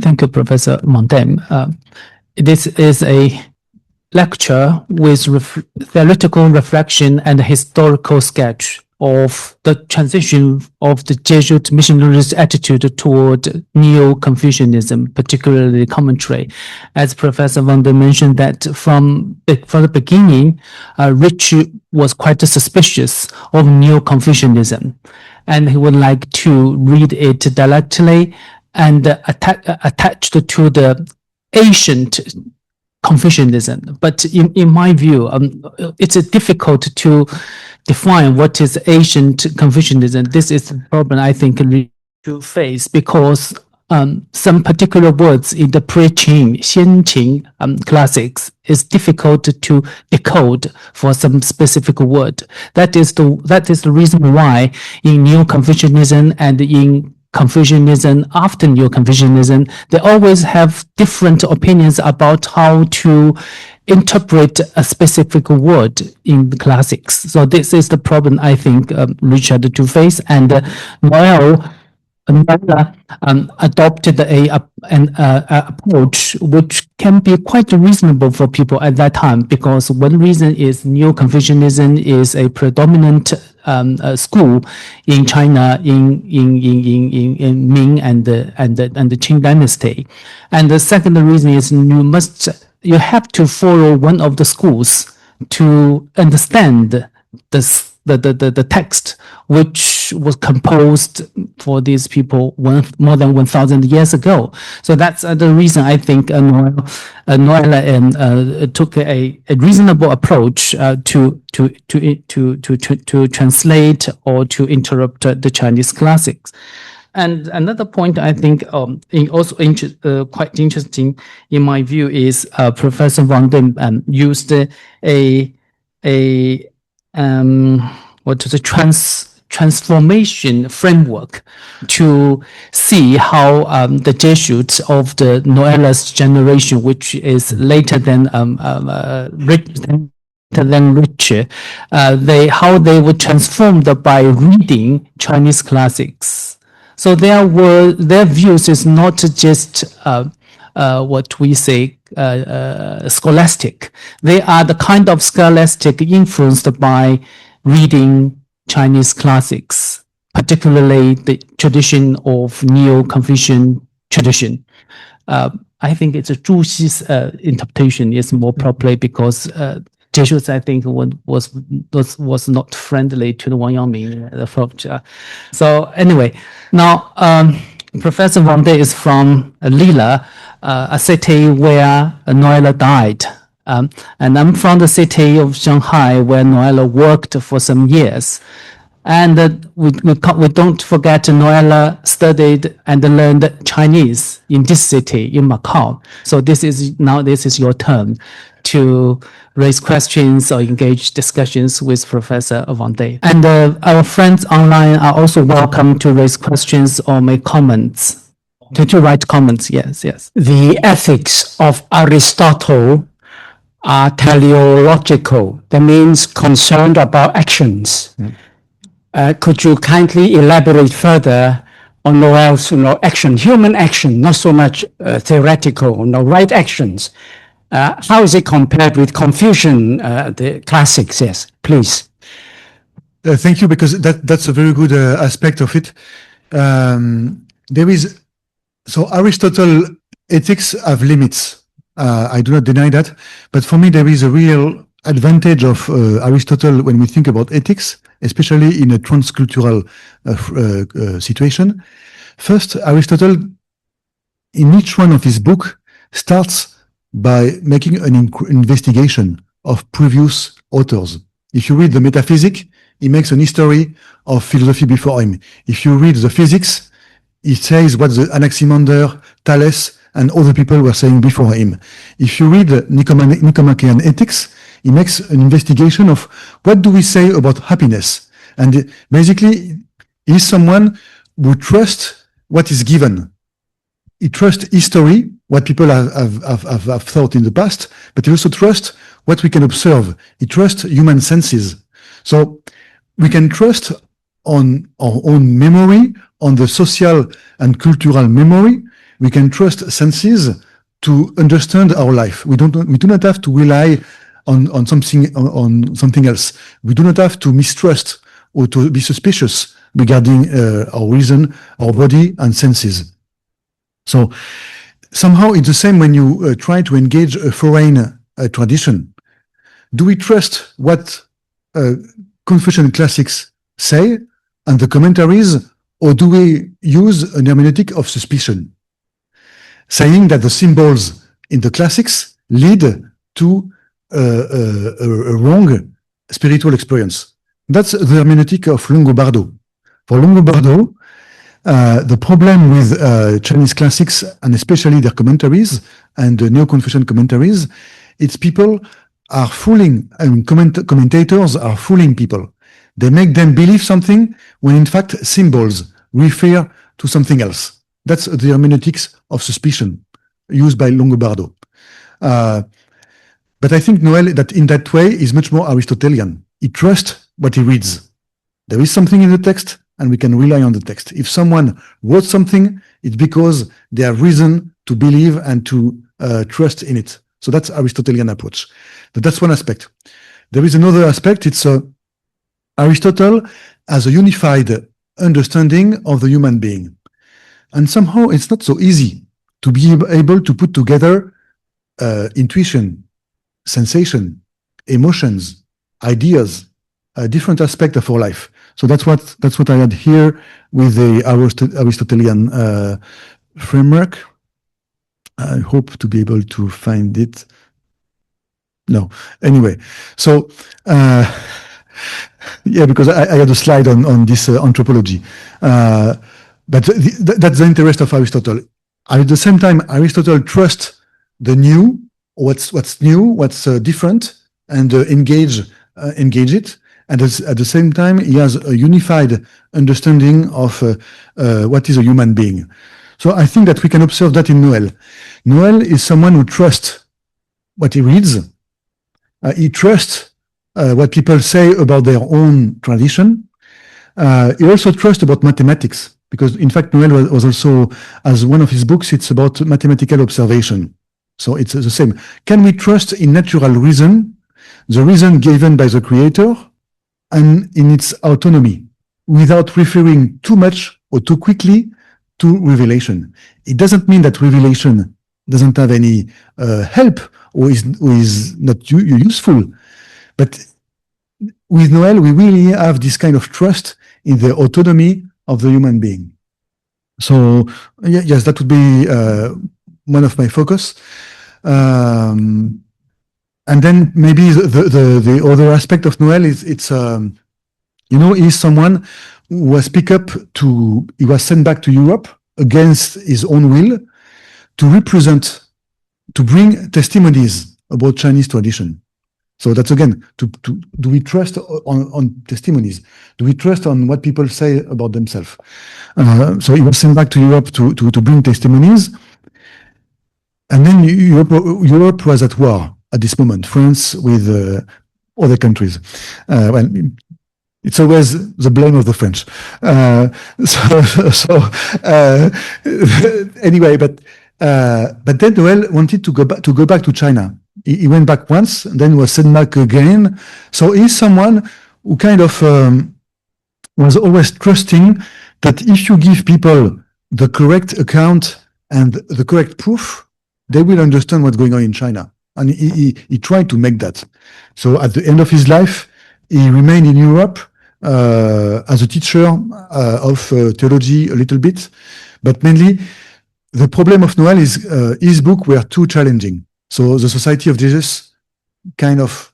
Thank you, Professor Mondem. This is a lecture with theoretical reflection and historical sketch of the transition of the Jesuit missionaries' attitude toward Neo-Confucianism, particularly commentary. As Professor Mondem mentioned, that from the beginning, Ricci was quite suspicious of Neo-Confucianism, and he would like to read it directly and attached to the ancient Confucianism. But in my view, it's difficult to define what is ancient Confucianism. This is the problem I think to face, because some particular words in the pre-Qing, 先秦 classics is difficult to decode for some specific word. That is the reason why in Neo-Confucianism and in Confucianism, after Neo-Confucianism, they always have different opinions about how to interpret a specific word in the classics. So this is the problem I think Richard to face, and Noël adopted an approach which can be quite reasonable for people at that time, because one reason is Neo-Confucianism is a predominant school in China in Ming and the Qing dynasty, and the second reason is you have to follow one of the schools to understand the text which was composed for these people more than 1,000 years ago. So that's the reason I think Noël took a reasonable approach to translate or to interrupt the Chinese classics. And another point I think also quite interesting in my view is Professor Mondem used transformation framework to see how the Jesuits of the Noël's generation, which is later than Ricci, how they were transformed by reading Chinese classics. So their views is not just what we say scholastic. They are the kind of scholastic influenced by reading Chinese classics, particularly the tradition of Neo-Confucian tradition. I think it's a Zhu Xi's interpretation is more properly, because Jesuits, I think, was not friendly to the Wang Yangming approach. So anyway, now Professor Mondem is from Lille, a city where Noël died. And I'm from the city of Shanghai, where Noël worked for some years. And we don't forget Noël studied and learned Chinese in this city, in Macau. So this is your turn to raise questions or engage discussions with Professor Mondem. And our friends online are also welcome to raise questions or make comments, to write comments. Yes. The ethics of Aristotle are teleological. That means concerned about actions. Could you kindly elaborate further on Noël's action, human action, not so much theoretical, right actions? How is it compared with Confucian, the classics? Yes, please. Thank you, because that's a very good aspect of it. So Aristotle ethics have limits. I do not deny that, but for me there is a real advantage of Aristotle when we think about ethics, especially in a transcultural situation. First, Aristotle, in each one of his books, starts by making an investigation of previous authors. If you read the Metaphysics, he makes an history of philosophy before him. If you read the Physics, he says what the Anaximander, Thales, and other people were saying before him. If you read Nicomachean Ethics, he makes an investigation of what do we say about happiness. And basically, he's someone who trusts what is given. He trusts history, what people have thought in the past, but he also trusts what we can observe. He trusts human senses. So we can trust on our own memory, on the social and cultural memory, we can trust senses to understand our life. We do not have to rely on something else. We do not have to mistrust or to be suspicious regarding our reason, our body and senses. So somehow it's the same when you try to engage a foreign tradition. Do we trust what Confucian classics say and the commentaries, or do we use an hermeneutic of suspicion, saying that the symbols in the classics lead to a wrong spiritual experience? That's the hermeneutic of Longobardo. For Longobardo, the problem with Chinese classics, and especially their commentaries and the Neo-Confucian commentaries, it's people are fooling, and commentators are fooling people. They make them believe something when in fact symbols refer to something else. That's the hermeneutics of suspicion used by Longobardo. But I think Noël, that in that way, is much more Aristotelian. He trusts what he reads. There is something in the text, and we can rely on the text. If someone wrote something, it's because they have reason to believe and to trust in it. So that's Aristotelian approach. But that's one aspect. There is another aspect. It's Aristotle as a unified understanding of the human being. And somehow it's not so easy to be able to put together intuition, sensation, emotions, ideas, different aspects of our life. So that's what I had here with the Aristotelian framework. I hope to be able to find it. No. Anyway, so yeah, because I had a slide on this anthropology. But that's the interest of Aristotle. At the same time, Aristotle trusts the new, what's new, what's different, and engage it. And at the same time, he has a unified understanding of what is a human being. So I think that we can observe that in Noël. Noël is someone who trusts what he reads. He trusts what people say about their own tradition. He also trusts about mathematics, because in fact Noël was also, as one of his books, it's about mathematical observation. So it's the same. Can we trust in natural reason, the reason given by the creator, and in its autonomy, without referring too much or too quickly to revelation? It doesn't mean that revelation doesn't have any help or is not useful. But with Noël, we really have this kind of trust in the autonomy of the human being. So yes, that would be one of my focus. And then maybe the other aspect of Noël is he's someone who was he was sent back to Europe against his own will to bring testimonies about Chinese tradition. So that's again, do we trust on testimonies? Do we trust on what people say about themselves? So he was sent back to Europe to bring testimonies. And then Europe was at war at this moment, France with other countries. Well, it's always the blame of the French. Anyway, but then Noël wanted to go back to China. He went back once, and then was sent back again. So he's someone who kind of was always trusting that if you give people the correct account and the correct proof, they will understand what's going on in China. And he tried to make that. So at the end of his life, he remained in Europe as a teacher of theology a little bit. But mainly, the problem of Noël is his book were too challenging. So the Society of Jesus kind of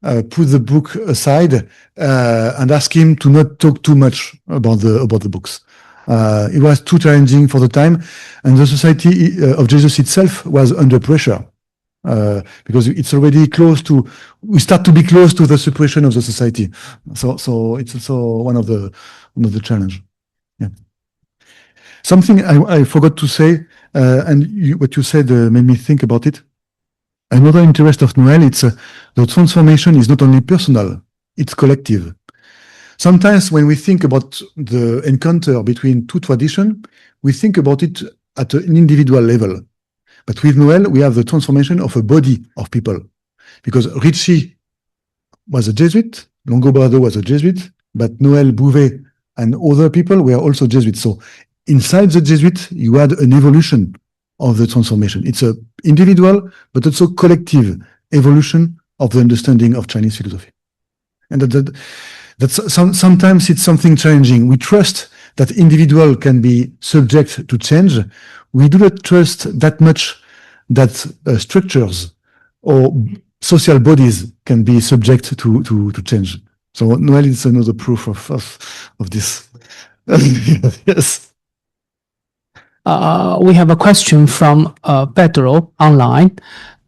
put the book aside and asked him to not talk too much about the books. It was too challenging for the time, and the Society of Jesus itself was under pressure because it's already we start to be close to the suppression of the society. So it's also one of the challenge. Yeah. Something I forgot to say, and what you said made me think about it. Another interest of Noël, it's the transformation is not only personal, it's collective. Sometimes when we think about the encounter between two traditions, we think about it at an individual level. But with Noël, we have the transformation of a body of people. Because Ricci was a Jesuit, Longobardo was a Jesuit, but Noël, Bouvet, and other people were also Jesuits. So inside the Jesuit, you had an evolution of the transformation. It's an individual, but also collective evolution of the understanding of Chinese philosophy. And sometimes it's something challenging. We trust that individual can be subject to change. We do not trust that much that structures or social bodies can be subject to change. So Noël is another proof of this. Yes. We have a question from Pedro online.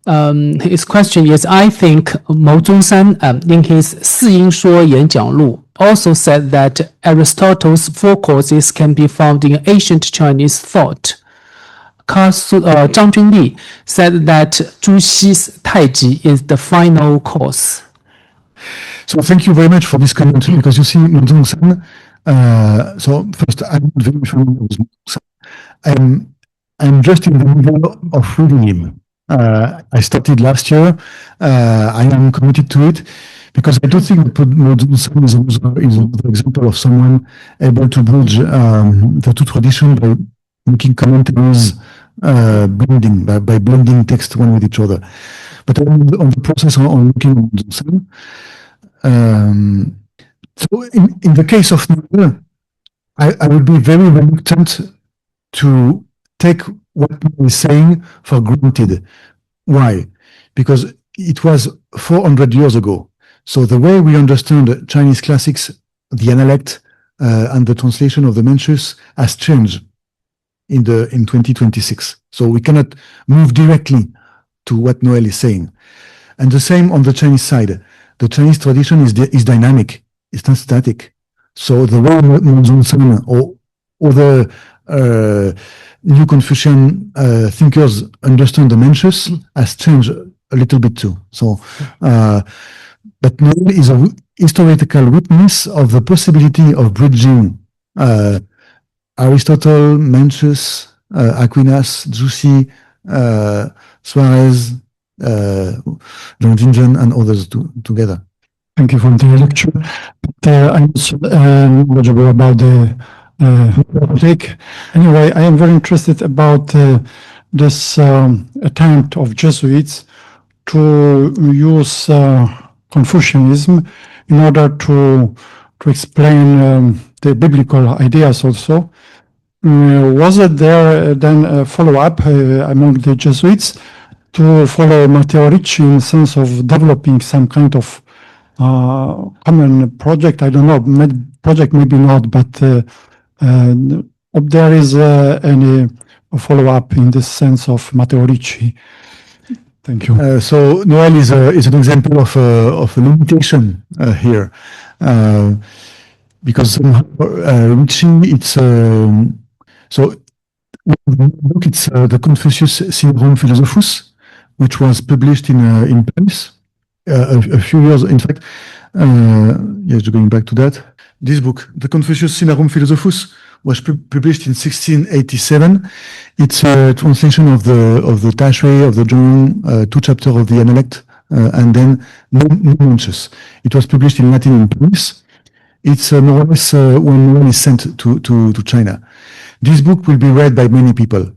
His question is, I think Mo Zhongshan in his 四因说演讲录 also said that Aristotle's four causes can be found in ancient Chinese thought. Zhang Junli said that Zhu Xi's Taiji is the final cause. So thank you very much for this comment, because you see, Mo Zhongshan, so first, I'm very familiar with Mo Zhongshan. I'm just in the middle of reading him. I started last year. I am committed to it because I do think that Mo Zhongshan is another example of someone able to bridge the two traditions by making commentaries, blending by blending text one with each other. But on the process on looking at Mo Zhongshan, so in the case of Noël, I would be very reluctant to take what he's saying for granted. Why? Because it was 400 years ago. So the way we understand Chinese classics, the analect, and the translation of the Mencius has changed in 2026. So we cannot move directly to what Noël is saying. And the same on the Chinese side. The Chinese tradition is dynamic. It's not static. So the way Mo Zhongshan or other new Confucian thinkers understand the Mencius has changed a little bit too. So, but Noël is a historical witness of the possibility of bridging Aristotle, Mencius, Aquinas, Zhu Xi, Suarez, Zhang Jinzhen, and others together. Thank you for the lecture. But I'm also knowledgeable about the topic. Anyway, I am very interested about this attempt of Jesuits to use Confucianism in order to explain the biblical ideas also. Was it there then a follow-up among the Jesuits to follow Matteo Ricci in the sense of developing some kind of common project? I don't know, project maybe not, but there is any follow-up in this sense of Matteo Ricci. Thank you. So Noël is an example of a limitation here, because Ricci, it's so look, it's the Confucius Syndrome Philosophus, which was published in Paris a few years. In fact, yes, going back to that, this book, the Confucius Syndrome Philosophus, was published in 1687. It's a translation of the Tashui of the Zhong, two chapters of the Analect, and then no Mencius. It was published in Latin in Paris. It's more or less when one is sent to China. This book will be read by many people.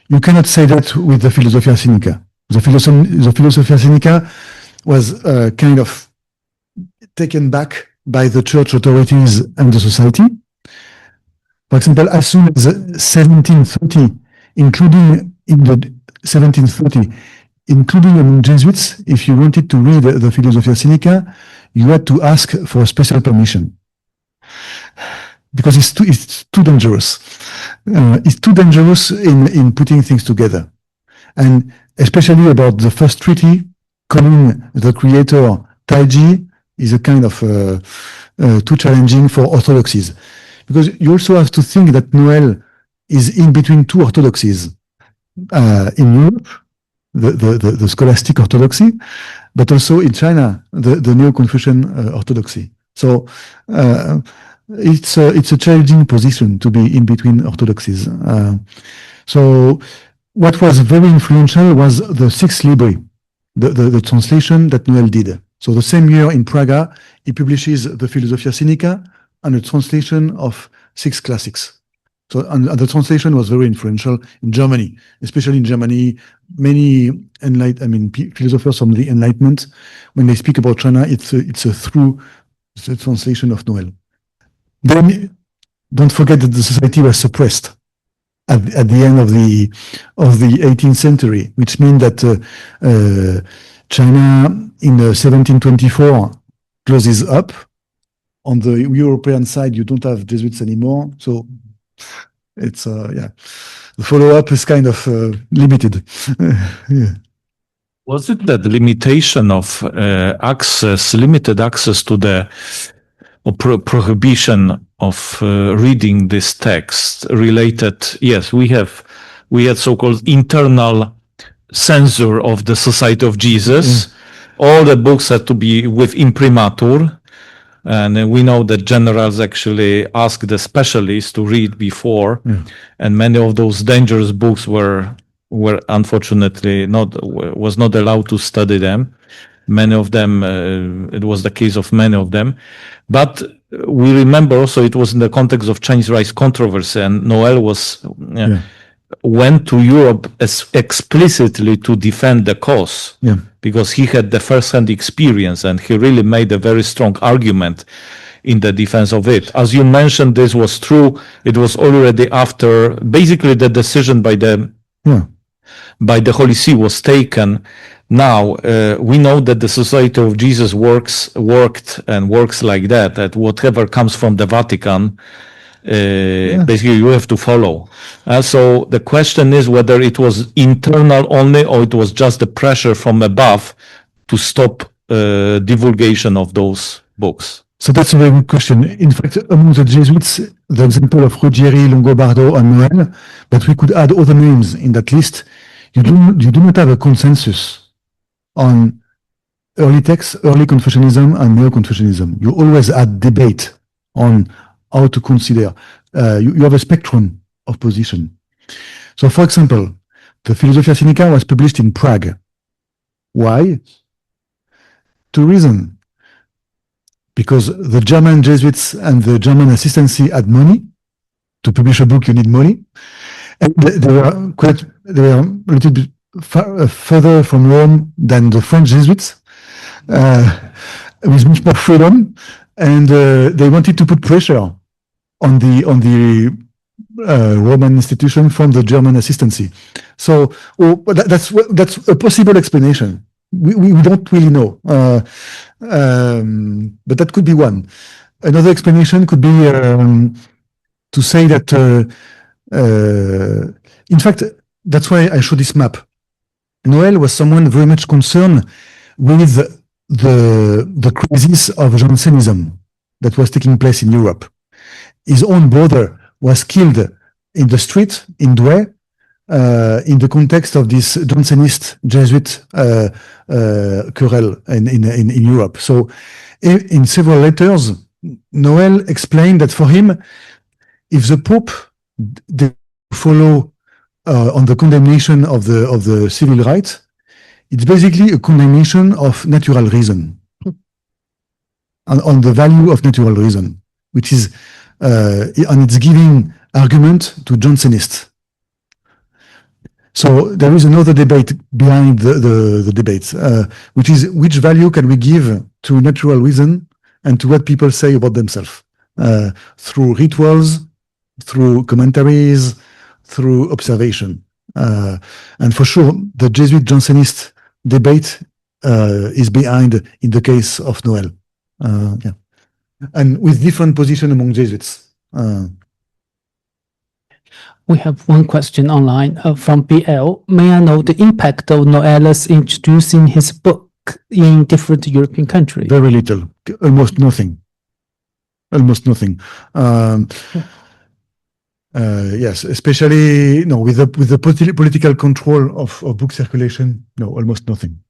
You cannot say that with the Philosophia Sinica. The Philosophia Sinica was kind of taken back by the church authorities and the society. For example, as soon as 1730, including among Jesuits, if you wanted to read the Philosophia Sinica, you had to ask for a special permission, because it's too dangerous. It's too dangerous in putting things together, and especially about the first treaty, calling the creator Taiji is a kind of too challenging for orthodoxies. Because you also have to think that Noël is in between two orthodoxies in Europe, the scholastic orthodoxy, but also in China, the Neo-Confucian orthodoxy. So it's a challenging position to be in between orthodoxies. So what was very influential was the Six Libri, the translation that Noël did. So the same year in Praga, he publishes the Philosophia Sinica and a translation of 6 classics. So and the translation was very influential in Germany, especially in Germany. Many philosophers from the Enlightenment, when they speak about China, it's through the translation of Noël. Then don't forget that the society was suppressed at the end of the 18th century, which means that China in 1724 closes up. On the European side, you don't have Jesuits anymore, so it's the follow-up is kind of limited. Yeah. Was it that limitation of limited access to the prohibition of reading this text related? Yes, we had so-called internal censor of the Society of Jesus. All the books had to be with imprimatur. And we know that generals actually asked the specialists to read before, and many of those dangerous books were unfortunately was not allowed to study them. Many of them, it was the case of many of them. But we remember also it was in the context of Chinese rice controversy, and Noël went to Europe explicitly to defend the cause, because he had the first-hand experience and he really made a very strong argument in the defense of it. As you mentioned, this was true. It was already after basically the decision by the Holy See was taken. Now we know that the Society of Jesus worked and works like that whatever comes from the Vatican, basically you have to follow. So the question is whether it was internal only or it was just the pressure from above to stop divulgation of those books. So that's a very good question. In fact, among the Jesuits, the example of Ruggieri, Longobardo, and Noël, but we could add other names in that list. You do not have a consensus on early texts, early Confucianism and Neo-Confucianism. You always add debate on how to consider. You have a spectrum of position. So, for example, the Philosophia Sinica was published in Prague. Why? 2 reasons. Because the German Jesuits and the German assistancy had money. To publish a book, you need money. And they were a little bit further from Rome than the French Jesuits, with much more freedom. And they wanted to put pressure on the Roman institution from the German assistancy. So that's a possible explanation. We don't really know, but that could be one. Another explanation could be to say that, in fact, that's why I show this map. Noël was someone very much concerned with the crisis of Jansenism that was taking place in Europe. His own brother was killed in the street in Douai in the context of this Jansenist Jesuit quarrel in Europe. So in several letters, Noël explained that for him, if the Pope did follow on the condemnation of the civil rights, it's basically a condemnation of natural reason, on the value of natural reason, which is, and it's giving argument to Jansenists. So there is another debate behind the debates, which is which value can we give to natural reason and to what people say about themselves, through rituals, through commentaries, through observation. And for sure, the Jesuit Jansenist debate is behind in the case of Noël. And with different position among Jesuits. We have one question online from BL. May I know the impact of Noël's introducing his book in different European countries? Very little, almost nothing. Almost nothing. Yes, especially with the political control of book circulation. No, almost nothing.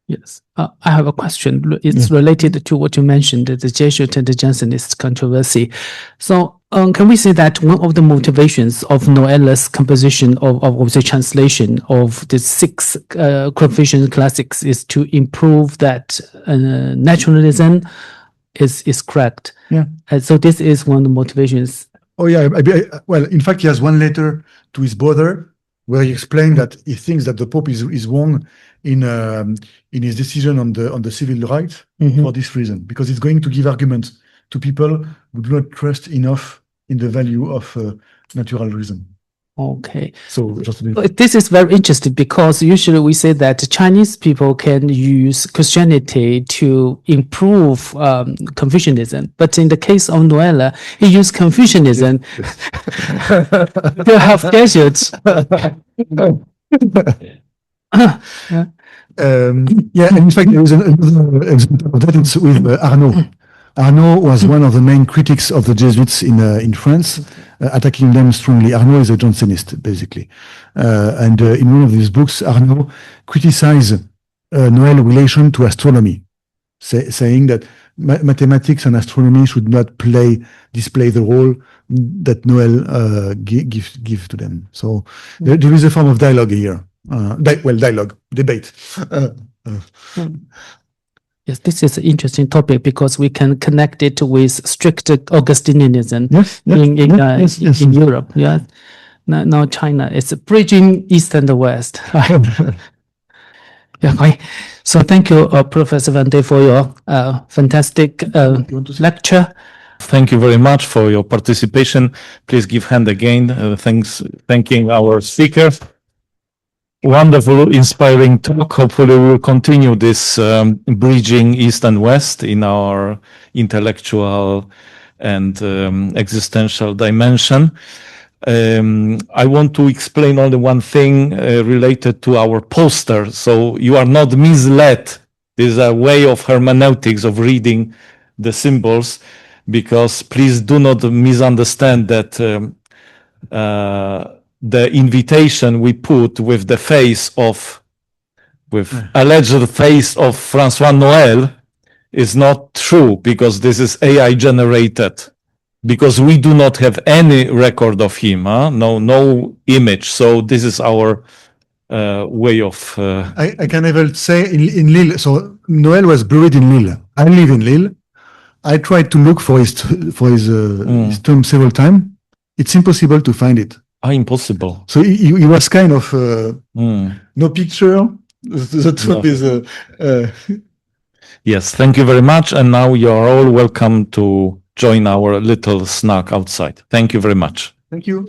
Yes, I have a question. It's related to what you mentioned, the Jesuit and the Jansenist controversy. So Can we say that one of the motivations of Noël's composition of the translation of the 6 Confucian classics is to improve that naturalism is correct? Yeah. So this is one of the motivations. Oh yeah, well, in fact, he has one letter to his brother where he explained that he thinks that the Pope is wrong in his decision on the civil rights for this reason, because it's going to give arguments to people who do not trust enough in the value of natural reason. Okay. So just This is very interesting because usually we say that Chinese people can use Christianity to improve Confucianism, but in the case of Noël, he used Confucianism to have gadgets. Yeah, and in fact, there is another example of that. It's with Arnaud. Arnaud was one of the main critics of the Jesuits in France, attacking them strongly. Arnaud is a Jansenist, basically. And in one of his books, Arnaud criticized Noël's relation to astronomy, saying that mathematics and astronomy should not display the role that Noël give to them. So there is a form of dialogue here. Debate. Yes, this is an interesting topic because we can connect it with strict Augustinianism in Europe. Yeah, now China is bridging East and the West. Yeah, right. So thank you, Professor Van Dey, for your fantastic lecture. Thank you very much for your participation. Please give hand again. Thanking our speaker. Wonderful, inspiring talk. Hopefully we will continue this bridging East and West in our intellectual and existential dimension. I want to explain only one thing related to our poster. So you are not misled. This is a way of hermeneutics of reading the symbols, because please do not misunderstand that the invitation we put with the alleged face of François Noël is not true, because this is AI generated, because we do not have any record of him, no image. So this is our way of. I can even say in Lille. So Noël was buried in Lille. I live in Lille. I tried to look for his tomb several times. It's impossible to find it. Impossible. So he was kind of no picture. The tomb is. Yes, thank you very much. And now you are all welcome to join our little snack outside. Thank you very much. Thank you.